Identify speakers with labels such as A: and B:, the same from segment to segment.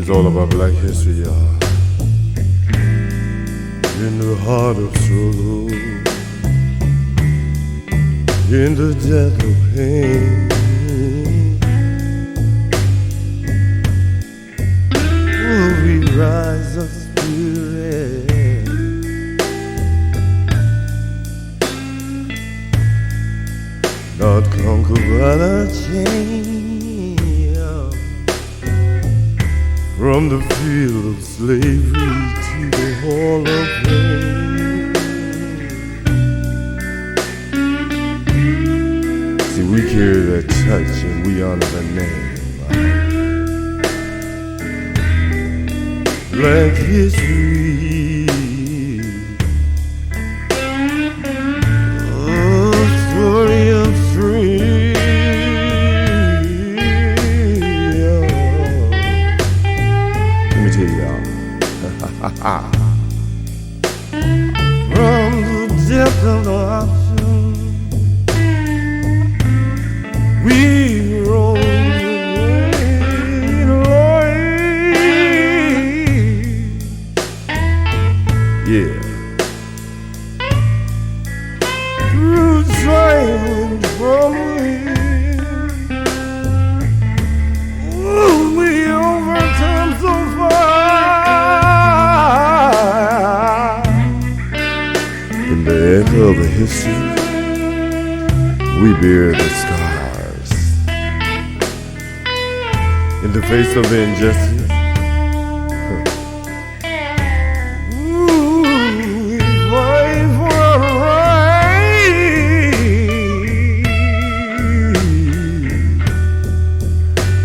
A: It's all about Black history, y'all. In the heart of struggle, in the death of pain, will we rise of spirit, not conquered by the chain. From the field of slavery to the hall of fame. See, we carry that touch and we honor the name. Black history, a story of freedom. From the depth of the ocean, we rose away. Yeah. Through triumph from within, we overcome so far. The echo of the history, we bear the scars. In the face of the injustice, we fight for our right.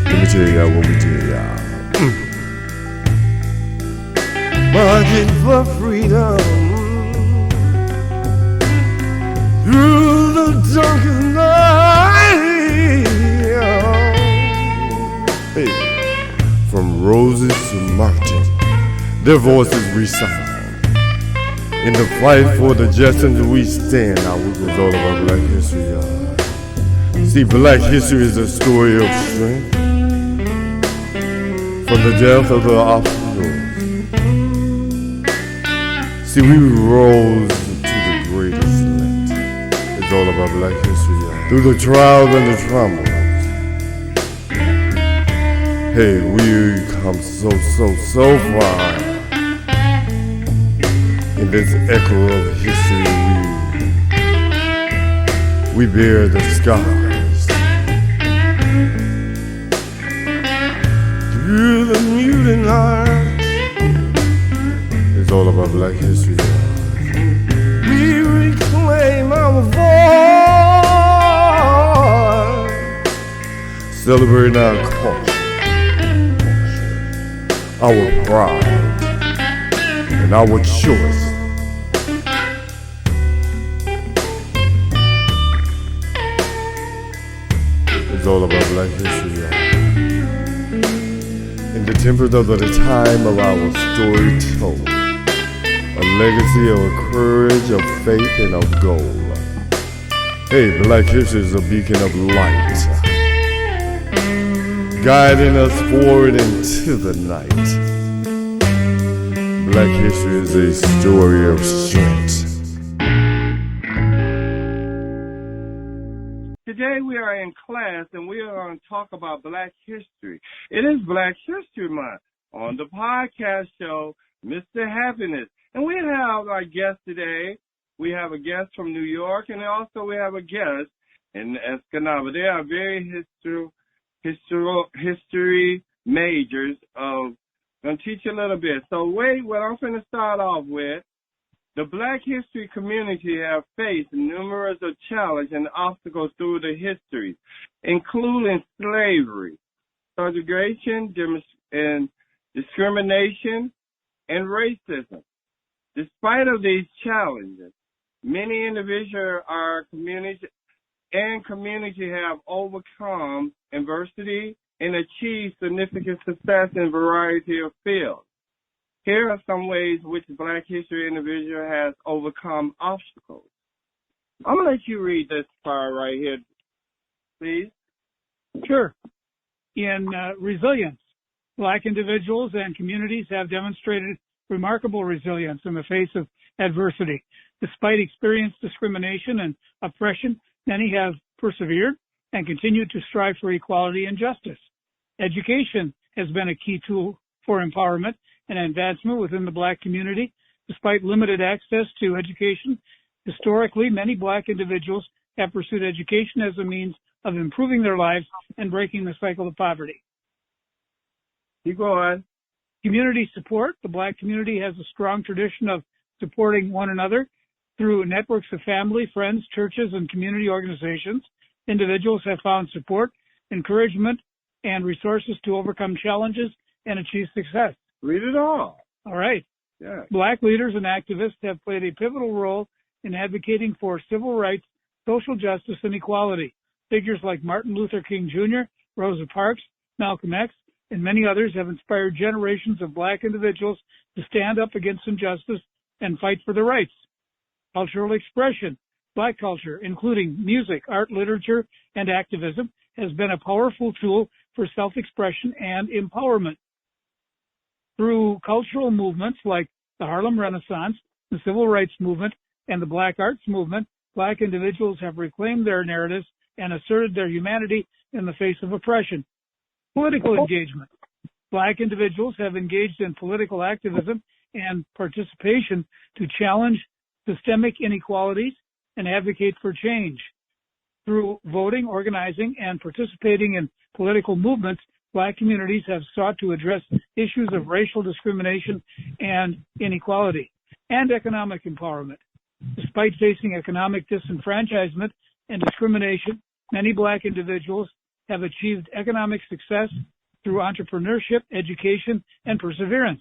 A: Let me tell y'all what we did, y'all. Marching for freedom. Through the darkest night, hey. From roses to marching, their voices resound. In the fight for the justice we stand. Now we was all about Black history, y'all. See, Black history is a story of strength. From the death of the obstacles. See, we rose to the greatest. It's all about Black history, y'all. Through the trials and the traumas. Hey, we come so far. In this echo of history, we bear the scars. Through the mutant heart. It's all about Black history, y'all. We reclaim our voice, celebrating our culture, our pride, and our choice. It's all about Black history, y'all. In the tempers of the time of our story told. A legacy of courage, of faith, and of gold. Hey, Black history is a beacon of light, guiding us forward into the night. Black history is a story of strength.
B: Today we are in class and we are going to talk about Black history. It is Black History Month. On the podcast show, Mr. Happiness. And we have our guest today. We have a guest from New York, and also we have a guest in Escanaba. They are very history majors. I'm going to teach you a little bit. So what I'm going to start off with, the Black history community have faced numerous challenges and obstacles through the history, including slavery, segregation, and discrimination, and racism. Despite of these challenges, many individuals community have overcome adversity and achieved significant success in a variety of fields. Here are some ways which Black history individual has overcome obstacles. I'm going to let you read this part right here, please.
C: Sure. In resilience, Black individuals and communities have demonstrated remarkable resilience in the face of adversity. Despite experienced discrimination and oppression, many have persevered and continue to strive for equality and justice. Education has been a key tool for empowerment and advancement within the Black community. Despite limited access to education, historically, many Black individuals have pursued education as a means of improving their lives and breaking the cycle of poverty.
B: Keep going.
C: Community support. The Black community has a strong tradition of supporting one another through networks of family, friends, churches, and community organizations. Individuals have found support, encouragement, and resources to overcome challenges and achieve success.
B: Read it all.
C: All right.
B: Yeah.
C: Black leaders and activists have played a pivotal role in advocating for civil rights, social justice, and equality. Figures like Martin Luther King Jr., Rosa Parks, Malcolm X, and many others have inspired generations of Black individuals to stand up against injustice and fight for their rights. Cultural expression. Black culture, including music, art, literature, and activism, has been a powerful tool for self-expression and empowerment. Through cultural movements like the Harlem Renaissance, the Civil Rights Movement, and the Black Arts Movement, Black individuals have reclaimed their narratives and asserted their humanity in the face of oppression. Political engagement. Black individuals have engaged in political activism and participation to challenge systemic inequalities and advocate for change. Through voting, organizing, and participating in political movements, Black communities have sought to address issues of racial discrimination and inequality, and economic empowerment. Despite facing economic disenfranchisement and discrimination, many Black individuals have achieved economic success through entrepreneurship, education, and perseverance.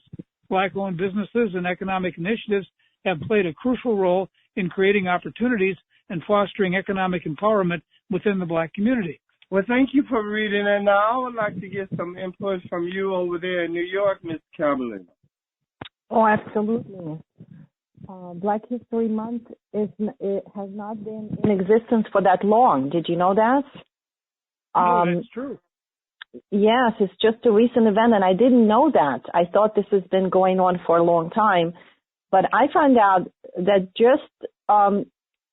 C: Black-owned businesses and economic initiatives have played a crucial role in creating opportunities and fostering economic empowerment within the Black community.
B: Well, thank you for reading it. Now, I would like to get some input from you over there in New York, Ms. Carolina.
D: Oh, absolutely. Black History Month it has not been in existence for that long. Did you know that?
C: That's true.
D: Yes, it's just a recent event, and I didn't know that. I thought this has been going on for a long time. But I found out that just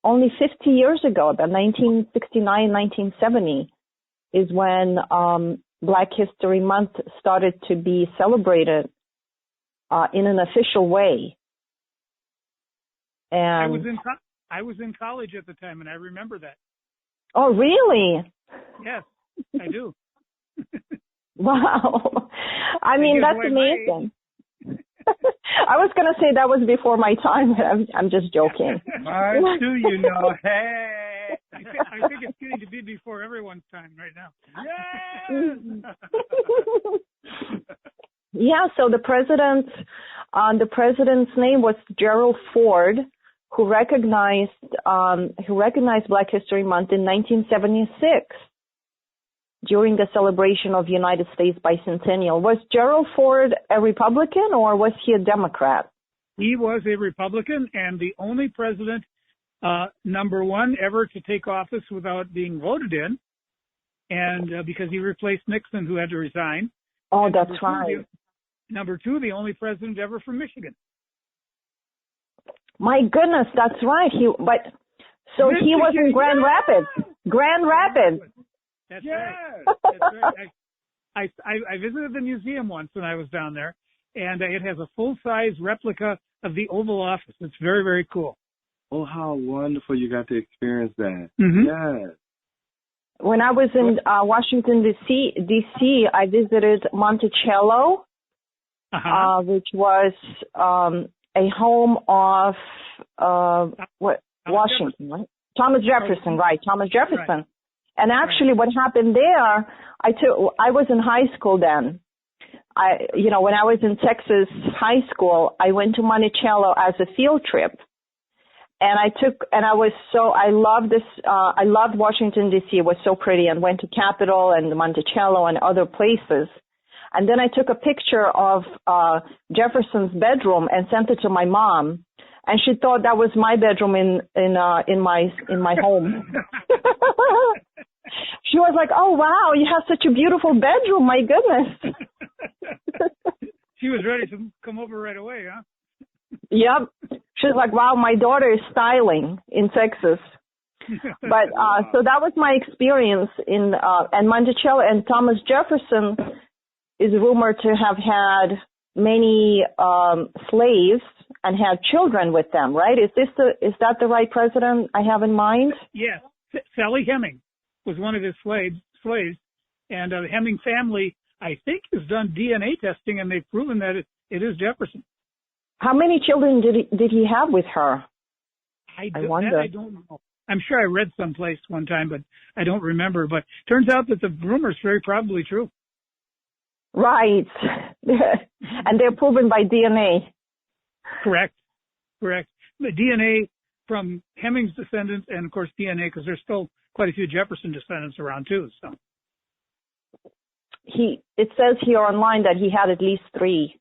D: only 50 years ago, about 1969, 1970, is when Black History Month started to be celebrated in an official way. And
C: I was in college at the time, and I remember that.
D: Oh, really?
C: Yes, I do.
D: Wow. I mean, that's amazing. I was going to say that was before my time. I'm just joking.
B: Mine too, you know. Hey.
C: I think it's getting to be before everyone's time right now.
B: Yes!
D: Yeah, so the president's name was Gerald Ford, who recognized Black History Month in 1976 during the celebration of United States bicentennial. Was Gerald Ford a Republican or was he a Democrat?
C: He was a Republican and the only president, number one, ever to take office without being voted in, and because he replaced Nixon, who had to resign.
D: Oh,
C: and
D: that's right.
C: Number two, the only president ever from Michigan.
D: My goodness, that's right. He was in Grand Rapids. Grand Rapids.
C: That's
B: yes.
C: right. That's right. I visited the museum once when I was down there, and it has a full-size replica of the Oval Office. It's very, very cool.
B: Oh, how wonderful you got to experience that.
C: Mm-hmm.
B: Yes.
D: When I was in Washington, D.C., I visited Monticello, which was a home of Washington, right? Thomas Jefferson, right? Thomas Jefferson. Right. And actually, what happened there, I was in high school then. When I was in Texas high school, I went to Monticello as a field trip. And I loved Washington, D.C. It was so pretty, and went to Capitol and Monticello and other places. And then I took a picture of Jefferson's bedroom and sent it to my mom. And she thought that was my bedroom in my home. She was like, "Oh wow, you have such a beautiful bedroom! My goodness."
C: she was ready to come over right away, huh?
D: Yep. She's like, wow, my daughter is styling in Texas. But so that was my experience in and Monticello, and Thomas Jefferson is rumored to have had many slaves and had children with them, right? Is that the right president I have in mind?
C: Yes. Sally Heming was one of his slaves, and the Heming family, I think, has done DNA testing, and they've proven that it is Jefferson.
D: How many children did he have with her?
C: I wonder. I don't know. I'm sure I read someplace one time, but I don't remember. But turns out that the rumor is very probably true.
D: Right. And they're proven by DNA.
C: Correct. The DNA from Heming's descendants, and of course DNA, because there's still quite a few Jefferson descendants around too. So
D: it says here online that he had at least three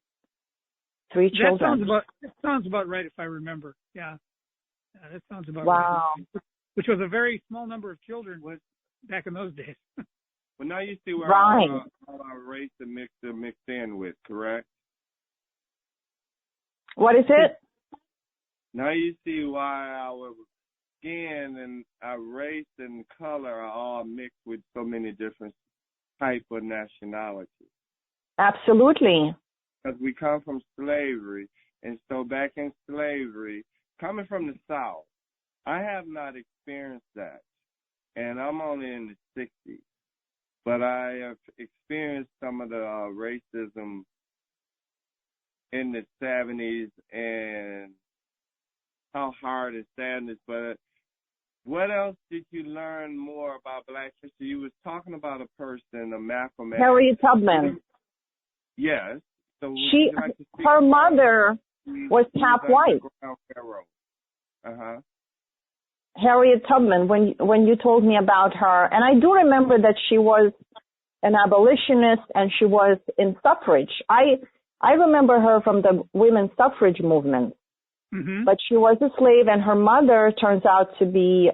D: children.
C: That sounds about right if I remember. Yeah, that sounds about
D: wow.
C: Right. Which was a very small number of children back in those days.
B: Well, now you see where
D: right.
B: all our race are mixed in with, correct?
D: What is it?
B: Now you see why our skin and our race and color are all mixed with so many different type of nationalities.
D: Absolutely.
B: Because we come from slavery, and so back in slavery, coming from the South, I have not experienced that, and I'm only in the 60s, but I have experienced some of the racism in the 70s and how hard and sad it is. But what else did you learn more about Black history? You was talking about a person, a Malcolm X.
D: Harriet Tubman.
B: Yes. So
D: her mother was half white.
B: Uh-huh.
D: Harriet Tubman, when you told me about her, and I do remember that she was an abolitionist and she was in suffrage. I remember her from the women's suffrage movement, but she was a slave, and her mother turns out to be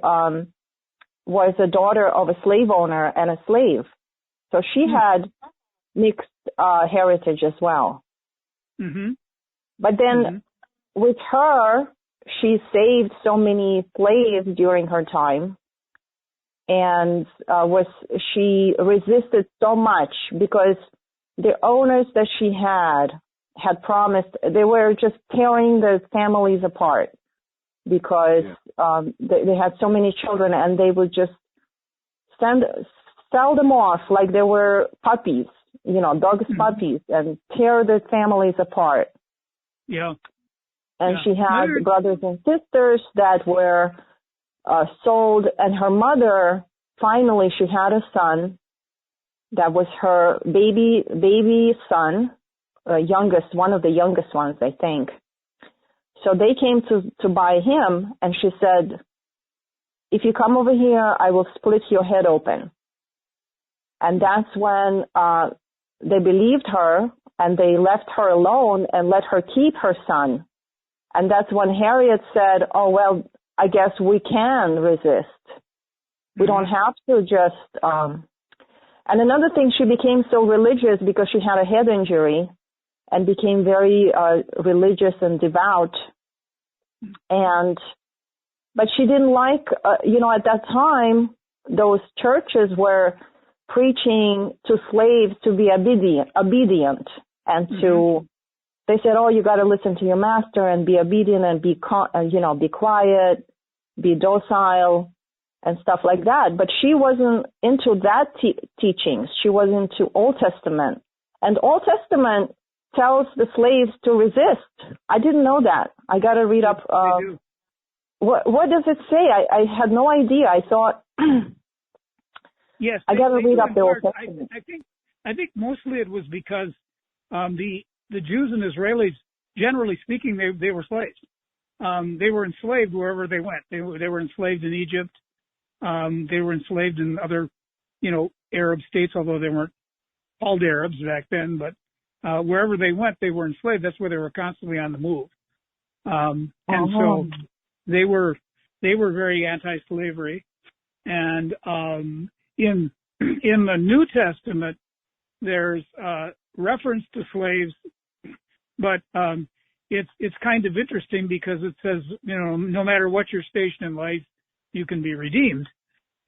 D: was a daughter of a slave owner and a slave, so she had mixed heritage as well. But then with her, she saved so many slaves during her time, and she resisted so much because the owners that she had promised, they were just tearing the families apart because they had so many children, and they would just sell them off like they were puppies, dogs' puppies, and tear the families apart.
C: Yeah.
D: And she had brothers and sisters that were sold, and her mother, finally, she had a son that was her baby son, one of the youngest ones, I think. So they came to buy him, and she said, if you come over here, I will split your head open. And that's when they believed her, and they left her alone and let her keep her son. And that's when Harriet said, oh, well, I guess we can resist. We don't have to just... And another thing, she became so religious because she had a head injury and became very religious and devout. But she didn't like, at that time, those churches were preaching to slaves to be obedient and to... They said, oh, you got to listen to your master and be obedient and be quiet, be docile and stuff like that. But she wasn't into that teachings. She was into Old Testament. And Old Testament tells the slaves to resist. I didn't know that. I got to read up. What does it say? I had no idea. I thought,
C: yes,
D: I got to read up the Old Testament.
C: I think mostly it was because the Jews and Israelis, generally speaking, they were slaves. They were enslaved wherever they went. They were enslaved in Egypt. They were enslaved in other, Arab states, although they weren't called Arabs back then. But wherever they went, they were enslaved. That's where they were constantly on the move. And so they were very anti-slavery. And in the New Testament, there's reference to slaves But it's kind of interesting because it says, you know, no matter what your station in life, you can be redeemed.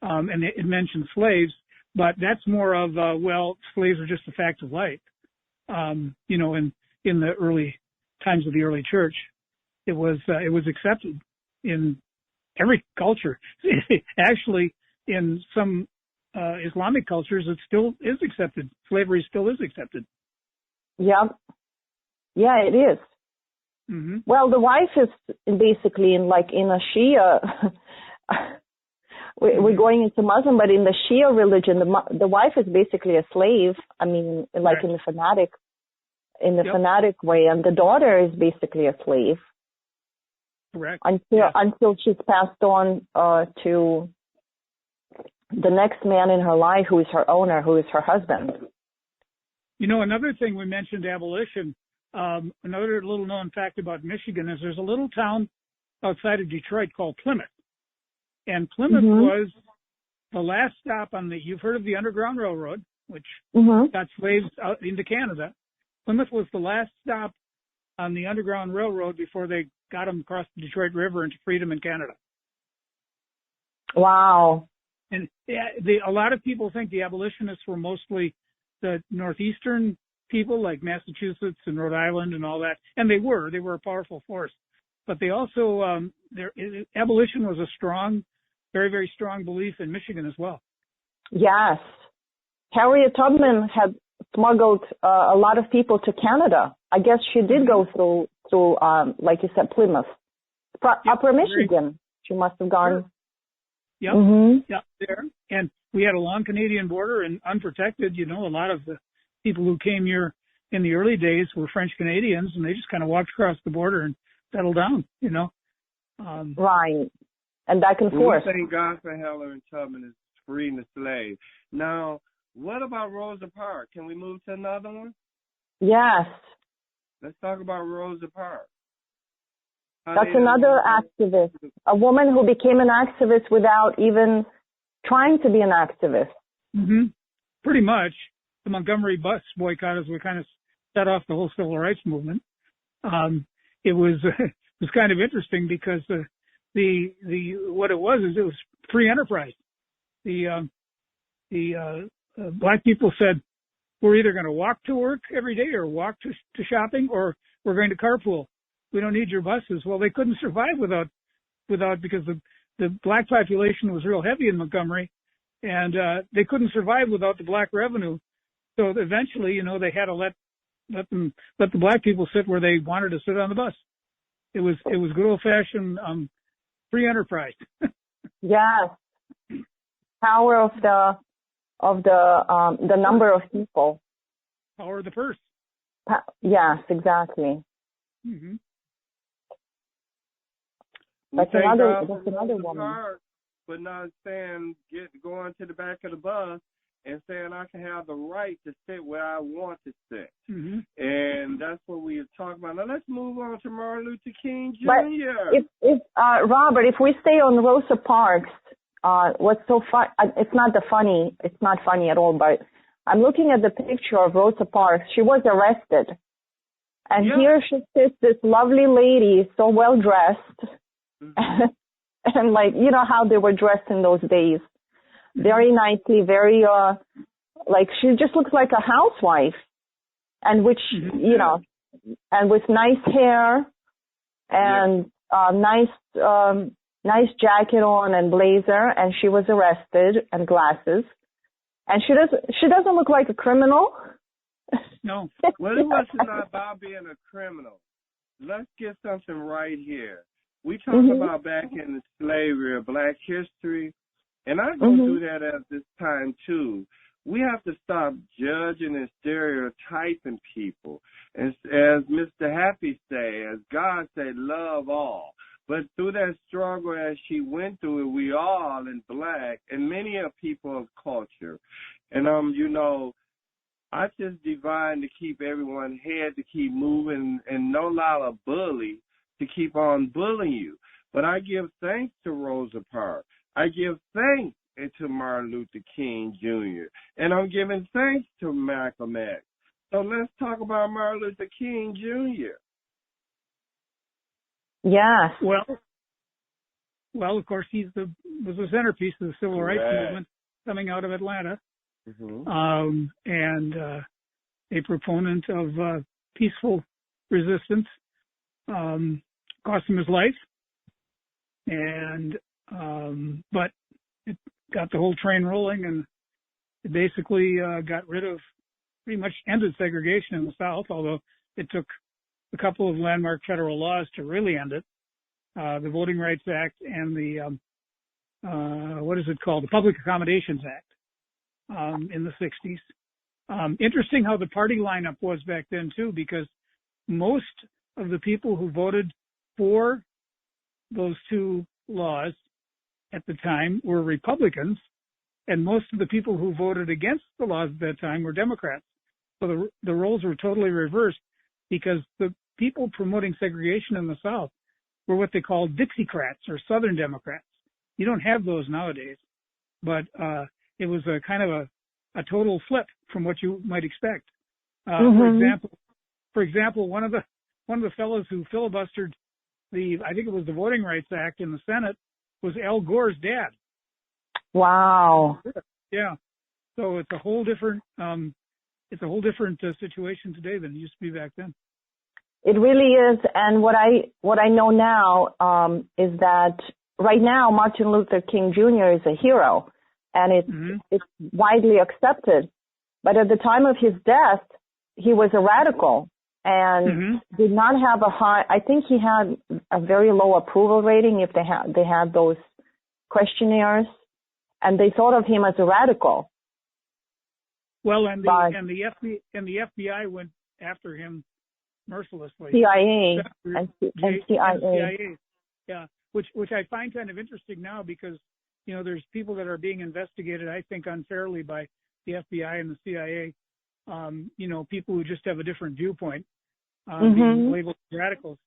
C: And it mentions slaves, but that's more of, well, slaves are just a fact of life. You know, in the early times of the early church, it was accepted in every culture. Actually, in some Islamic cultures, it still is accepted. Slavery still is accepted.
D: Yeah. Yeah, it is. Mm-hmm. Well, the wife is basically in a Shia. We're going into Muslim, but in the Shia religion, the wife is basically a slave. I mean, like in the fanatic way, and the daughter is basically a slave.
C: Correct.
D: Until she's passed on to the next man in her life, who is her owner, who is her husband.
C: You know, another thing we mentioned abolition. Another little known fact about Michigan is there's a little town outside of Detroit called Plymouth. And Plymouth was the last stop on you've heard of the Underground Railroad, which got slaves out into Canada. Plymouth was the last stop on the Underground Railroad before they got them across the Detroit River into freedom in Canada.
D: Wow.
C: And a lot of people think the abolitionists were mostly the northeastern people like Massachusetts and Rhode Island and all that. And they were a powerful force. But they also, abolition was a strong, very, very strong belief in Michigan as well.
D: Yes. Harriet Tubman had smuggled a lot of people to Canada. I guess she did go through like you said, Plymouth. Upper Michigan. She must have gone.
C: Yep. Yep, there. And we had a long Canadian border and unprotected. You know, a lot of the people who came here in the early days were French Canadians, and they just kind of walked across the border and settled down, you know.
D: Right. And back and forth.
B: We thank God for Harriet Tubman is freeing the slave. Now, what about Rosa Parks? Can we move to another one?
D: Yes.
B: Let's talk about Rosa Parks.
D: That's another activist, a woman who became an activist without even trying to be an activist.
C: Mm-hmm. Pretty much. The Montgomery bus boycott, as we kind of set off the whole civil rights movement. It was kind of interesting because what it was free enterprise. The black people said, we're either going to walk to work every day or walk to shopping, or we're going to carpool. We don't need your buses. Well, they couldn't survive without because the black population was real heavy in Montgomery, and they couldn't survive without the black revenue. So eventually, you know, they had to let the black people sit where they wanted to sit on the bus. It was good old fashioned free enterprise.
D: Yes, power of the number of people.
C: Power of the purse.
D: Yes, exactly.
C: Mm-hmm.
D: That's another woman.
B: Park, but not saying going to the back of the bus and saying I can have the right to sit where I want to sit. Mm-hmm. And that's what we are talking about. Now let's move on to Martin Luther King Jr.
D: But if Robert, if we stay on Rosa Parks, what's so fun? It's not funny at all. But I'm looking at the picture of Rosa Parks. She was arrested, and here she sits, this lovely lady, so well dressed. Mm-hmm. And like, you know how they were dressed in those days. Very nicely, very, like she just looks like a housewife. And which, you know, and with nice hair and nice jacket on and blazer. And she was arrested, and glasses. And she doesn't look like a criminal.
C: No.
B: Well, it wasn't about being a criminal. Let's get something right here. We talk about back in the slavery or black history, and I go through that at this time too. We have to stop judging and stereotyping people. And as Mr. Happy say, as God said, love all. But through that struggle as she went through it, we all in black and many of people of culture. And, you know, I just divine to keep everyone's head to keep moving and no allow a bully to keep on bullying you. But I give thanks to Rosa Parks. I give thanks to Martin Luther King Jr. And I'm giving thanks to Malcolm X. So let's talk about Martin Luther King Jr.
D: Yes.
C: Well, of course, was the centerpiece of the civil rights movement coming out of Atlanta, and a proponent of peaceful resistance. Cost him his life, and but it got the whole train rolling, and it basically pretty much ended segregation in the South, although it took a couple of landmark federal laws to really end it. The Voting Rights Act and the, the Public Accommodations Act in the 60s. Interesting how the party lineup was back then, too, because most of the people who voted for those two laws at the time were Republicans, and most of the people who voted against the laws at that time were Democrats. So the roles were totally reversed, because the people promoting segregation in the South were what they called Dixiecrats or Southern Democrats. You don't have those nowadays, but it was a kind of a total flip from what you might expect. For example, one of the fellows who filibustered I think it was the Voting Rights Act in the Senate was Al Gore's dad.
D: Wow.
C: Yeah. So it's a whole different situation today than it used to be back then.
D: It really is. And what I know now is that right now Martin Luther King Jr. is a hero, and it's widely accepted. But at the time of his death, he was a radical and did not have I think he had a very low approval rating if they had those questionnaires, and they thought of him as a radical.
C: Well, and the FBI went after him mercilessly.
D: CIA and CIA.
C: Yeah, which I find kind of interesting now, because there's people that are being investigated, I think, unfairly by the FBI and the CIA. People who just have a different viewpoint, being labeled radicals,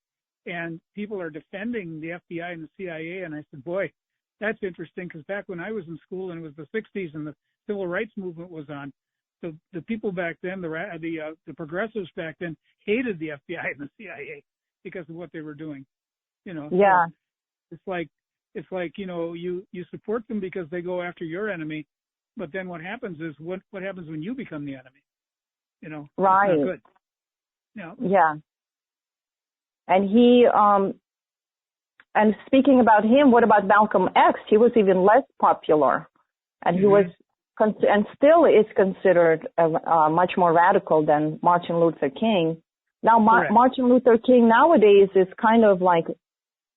C: and people are defending the FBI and the CIA. And I said, boy, that's interesting, because back when I was in school and it was the 60s and the civil rights movement was on, the people back then, the progressives back then, hated the FBI and the CIA because of what they were doing.
D: Yeah.
C: So it's like you support them because they go after your enemy, but then what happens is what happens when you become the enemy?
D: Right.
C: It's not good.
D: Yeah. And and speaking about him, what about Malcolm X? He was even less popular, and he was and still is considered much more radical than Martin Luther King. Now, Martin Luther King nowadays is kind of like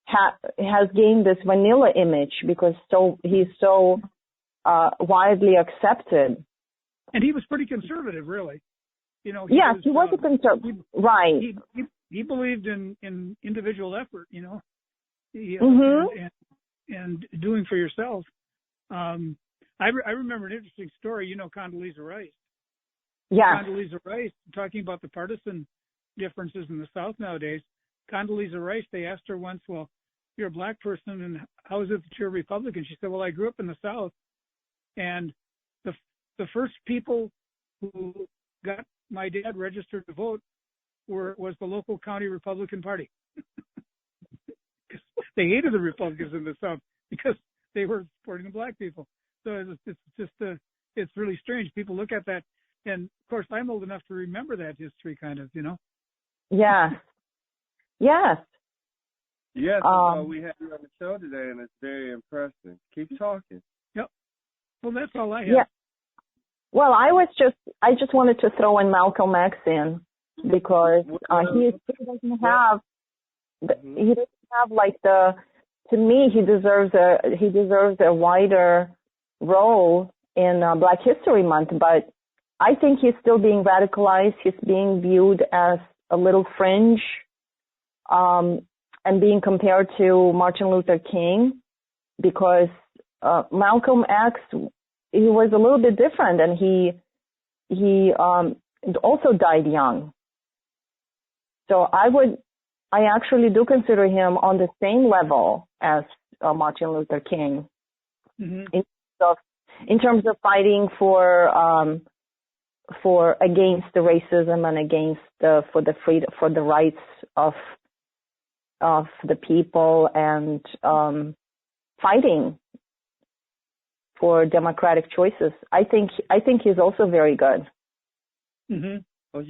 D: has gained this vanilla image because he's so widely accepted.
C: And he was pretty conservative, really. He
D: was a conservative. Right.
C: He believed in individual effort, and doing for yourself. I remember an interesting story. Condoleezza Rice.
D: Yeah.
C: Condoleezza Rice, talking about the partisan differences in the South nowadays. Condoleezza Rice, they asked her once, well, you're a black person, and how is it that you're a Republican? She said, well, I grew up in the South, and the first people who got my dad registered to vote was the local county Republican Party. They hated the Republicans in the South because they were supporting the black people. So it's really strange. People look at that, and of course, I'm old enough to remember that history, kind of,
D: Yeah. Yes.
B: Yes, we have you on the show today, and it's very impressive. Keep talking.
C: Yep. Well, that's all I have.
D: Yeah. Well, I just wanted to throw in Malcolm X in because he doesn't have like to me he deserves a wider role in Black History Month, but I think he's still being radicalized. He's being viewed as a little fringe, and being compared to Martin Luther King, because Malcolm X, he was a little bit different, and he also died young. So I actually do consider him on the same level as Martin Luther King in terms of fighting for against the racism and against for the rights of the people, and fighting for democratic choices. I think he's also very good.
C: Mm-hmm.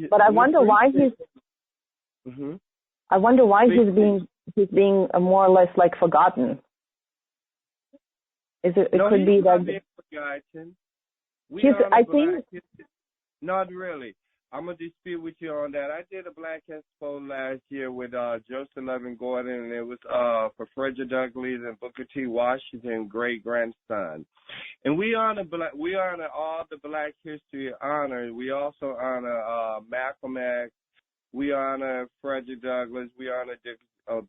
D: But I wonder why he's.
B: Mm-hmm.
D: I wonder why he's being more or less like forgotten. It could be that. I think.
B: Not really. I'm going to dispute with you on that. I did a Black Expo last year with Joseph Levin Gordon, and it was for Frederick Douglass and Booker T. Washington, great-grandson. And we honor all the Black history honor. We also honor Malcolm X. We honor Frederick Douglass. We honor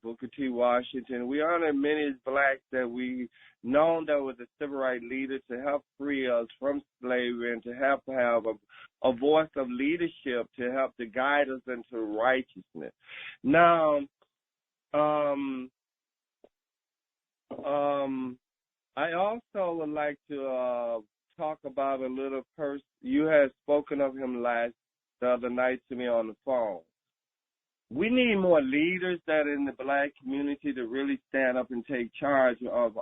B: Booker T. Washington. We honor many blacks that we known that was a civil rights leader to help free us from slavery and to help have a voice of leadership to help to guide us into righteousness. Now, I also would like to talk about a little person. You had spoken of him the other night to me on the phone. We need more leaders that in the black community to really stand up and take charge of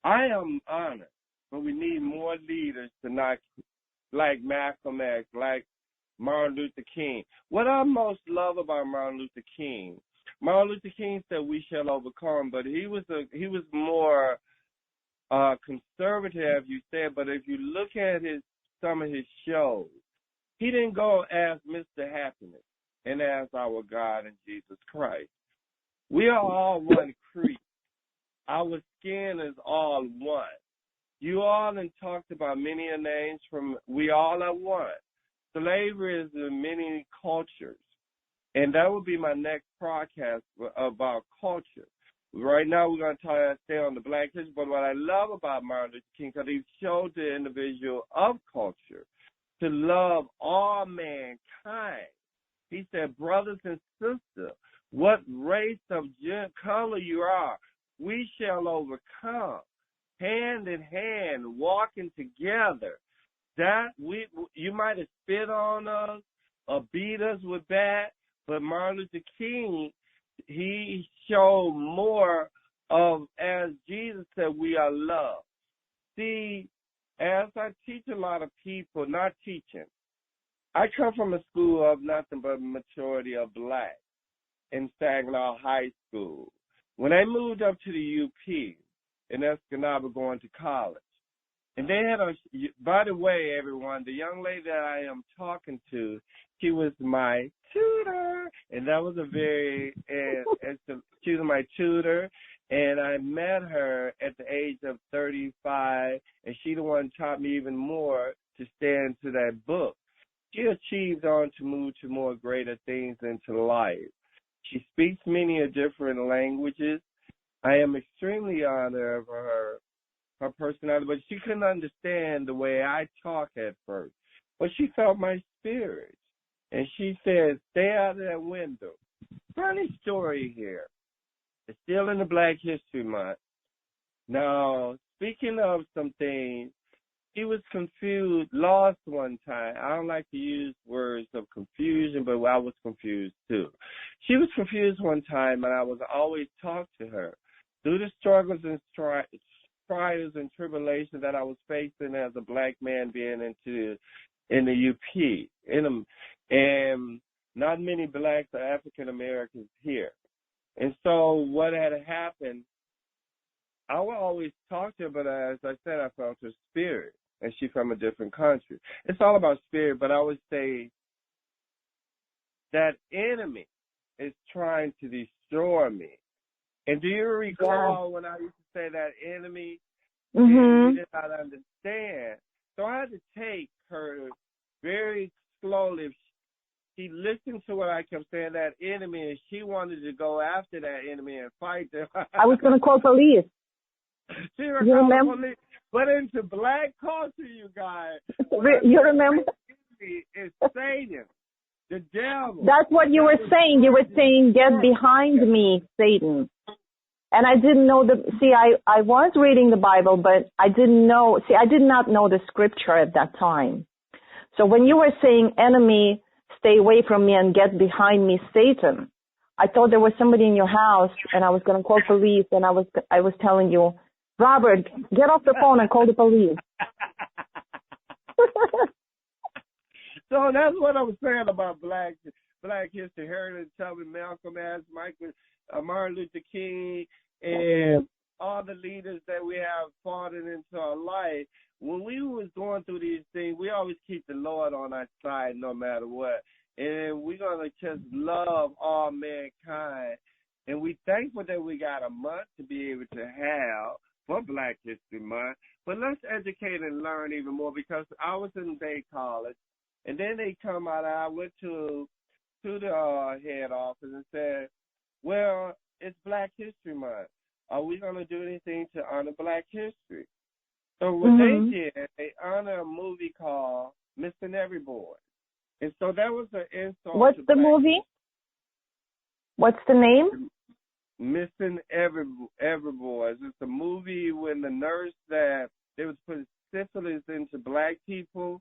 B: I am honored, but we need more leaders to not, like Malcolm X, like Martin Luther King. What I most love about Martin Luther King said we shall overcome, but he was more conservative, you said, but if you look at some of his shows, he didn't go as Mr. Happiness and as our God and Jesus Christ. We are all one creed. Our skin is all one. You all have talked about many names from we all are one. Slavery is in many cultures, and that will be my next podcast about culture. Right now we're going to stay on the black history, but what I love about Martin Luther King, because he showed the individual of culture to love all mankind. He said, brothers and sisters, what race of color you are, we shall overcome. Hand in hand, walking together. That you might have spit on us or beat us with that, but Martin Luther King, he showed more of, as Jesus said, we are love. See, as I teach a lot of people, not teaching, I come from a school of nothing but majority of black in Saginaw High School. When I moved up to the UP in Escanaba going to college, and they had by the way, everyone, the young lady that I am talking to, she was my tutor, and that was she was my tutor, and I met her at the age of 35, and she the one taught me even more to stand to that book. She achieved on to move to more greater things into life. She speaks many different languages. I am extremely honored of her personality, but she couldn't understand the way I talk at first. But she felt my spirit, and she said, stay out of that window. Funny story here. It's still in the Black History Month. Now, speaking of some things, she was confused, lost one time. I don't like to use words of confusion, but I was confused too. She was confused one time, and I was always talk to her. Through the struggles and trials and tribulations that I was facing as a black man being in the UP, and not many blacks or African Americans here. And so what had happened, I would always talk to her, but as I said, I felt her spirit, and she's from a different country. It's all about spirit, but I would say that enemy is trying to destroy me. And do you recall when I used to say that enemy, and she did not understand? So I had to take her very slowly. She listened to what I kept saying, that enemy, and she wanted to go after that enemy and fight them.
D: I was going to call police.
B: She remember? Police. But into black culture, you guys.
D: You remember?
B: It's Satan, the devil.
D: That's what you were saying. You were saying, get behind me, Satan. And I didn't know I was reading the Bible, but I did not know the scripture at that time. So when you were saying enemy, stay away from me and get behind me, Satan, I thought there was somebody in your house and I was going to call police, and I was telling you, Robert, get off the phone and call the police.
B: So that's what I was saying about Black history. Harriet Tubman, Malcolm X, Martin Luther King, and all the leaders that we have fought into our life. When we was going through these things, we always keep the Lord on our side no matter what. And we're going to just love all mankind. And we thankful that we got a month to be able to have for Black History Month. But let's educate and learn even more, because I was in Bay College, and then they come out, I went to the head office and said, well, it's Black History Month. Are we going to do anything to honor Black history? So what they did, they honor a movie called Missing Every Boy. And so that was an insult.
D: What's the movie? What's the name?
B: Missing Every Boys. It's a movie when the nurse that they was putting syphilis into black people,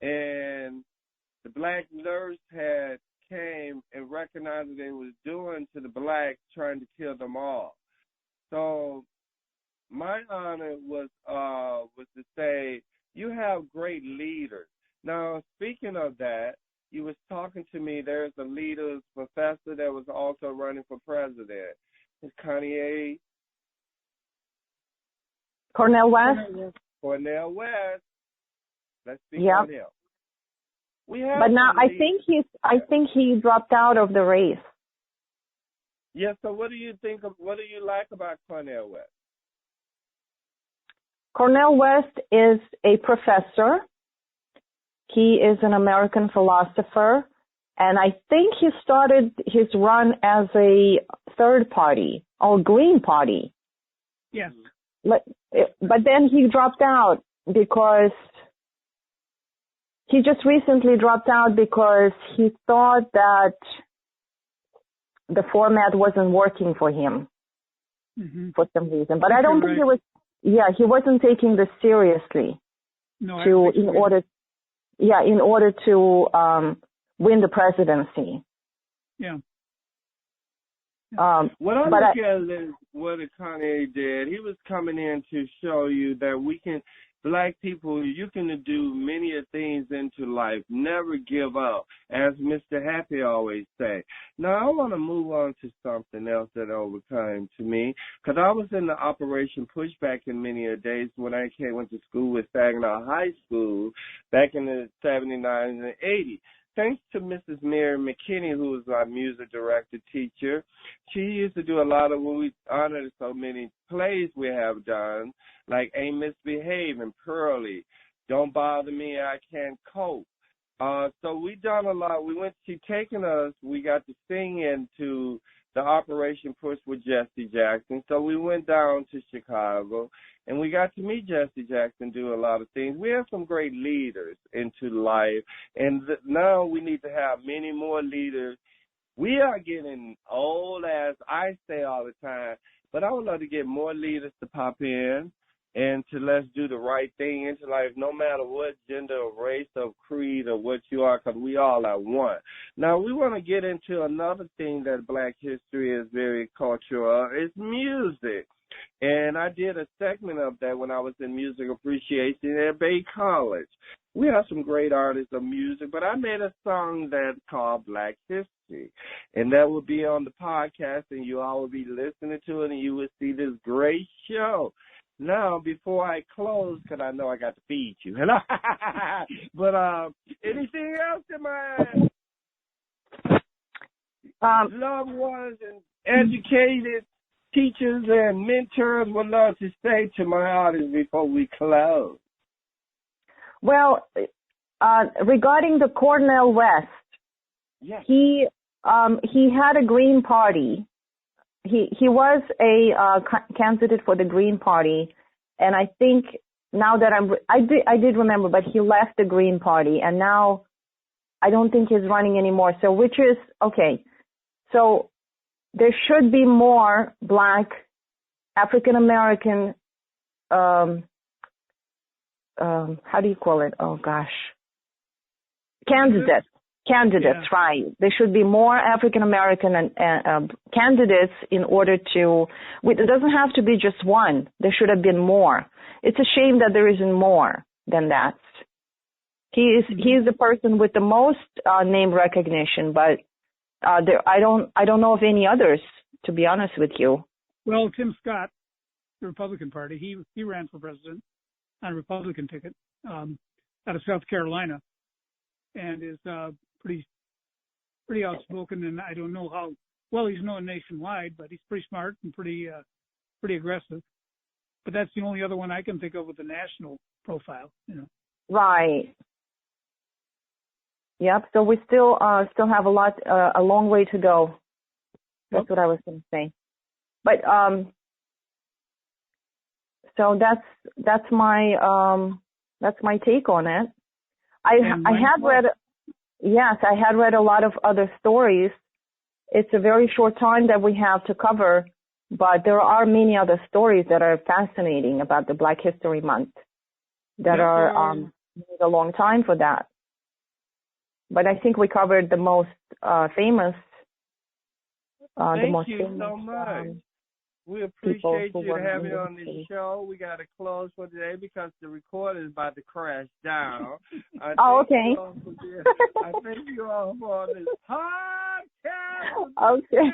B: and the black nurse had came and recognized what they was doing to the blacks, trying to kill them all. So my honor was to say, you have great leaders. Now, speaking of that, you was talking to me, there's a leaders professor that was also running for president. It's Kanye.
D: Cornel West?
B: Cornel West. Let's speak
D: yep.
B: on him.
D: But now I think he dropped out of the race.
B: Yes, so what do you like about Cornel West?
D: Cornel West is a professor. He is an American philosopher, and I think he started his run as a third party or Green Party.
C: Yes.
D: But then he dropped out because he just recently dropped out because he thought that the format wasn't working for him for some reason. But I don't think he was. Yeah, he wasn't taking this seriously.
C: No,
D: in order to win the presidency.
C: Yeah.
B: What I look at is what Kanye did. He was coming in to show you that we can, black people, you can do many things into life. Never give up, as Mr. Happy always say. Now, I want to move on to something else that overcame to me, because I was in the Operation Pushback in many a days when I went to school with Saginaw High School back in the 79 and 80. Thanks to Mrs. Mary McKinney, who was our music director teacher. She used to do a lot of what we honored so many plays we have done, like Ain't Misbehaving, Pearly, Don't Bother Me, I Can't Cope. So we done a lot. She taken us, we got to sing into the Operation Push with Jesse Jackson. So we went down to Chicago, and we got to meet Jesse Jackson, do a lot of things. We have some great leaders into life, and now we need to have many more leaders. We are getting old, as I say all the time, but I would love to get more leaders to pop in and to let's do the right thing into life, no matter what gender or race or creed or what you are, because we all are one. Now, we want to get into another thing that Black history is very cultural. It's music. And I did a segment of that when I was in music appreciation at Bay College. We have some great artists of music, but I made a song that's called Black History. And that will be on the podcast, and you all will be listening to it, and you will see this great show. Now, before I close, because I know I got to feed you, but anything else in my loved ones and educated teachers and mentors would love to say to my audience before we close?
D: Well, regarding the Cornel West,
B: yes.
D: He had a Green Party. He was a candidate for the Green Party, and I think now that I did remember, but he left the Green Party, and now I don't think he's running anymore. So, which is okay. So there should be more Black African American. How do you call it? Oh gosh, Candidates,
C: Yeah.
D: right. There should be more African American and candidates in order to. It doesn't have to be just one. There should have been more. It's a shame that there isn't more than that. He is the person with the most name recognition, but I don't know of any others, to be honest with you.
C: Well, Tim Scott, the Republican Party, he ran for president on a Republican ticket out of South Carolina, and is pretty outspoken. And I don't know how well he's known nationwide, but he's pretty smart and pretty aggressive. But that's the only other one I can think of with a national profile.
D: Right. Yep. So we still have a long way to go. That's what I was going to say. But so that's my take on it. I had read a lot of other stories. It's a very short time that we have to cover, but there are many other stories that are fascinating about the Black History Month that are a long time for that. But I think we covered the most famous.
B: Thank you so much. We appreciate you having on this show. We got to close for today because the recorder is about to crash down.
D: Okay.
B: I thank you all for this podcast.
D: Okay.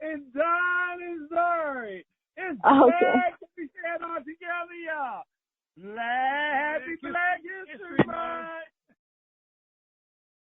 B: And Don and Zuri. It's
D: okay.
B: back to be said all together, y'all. Happy Black History Month.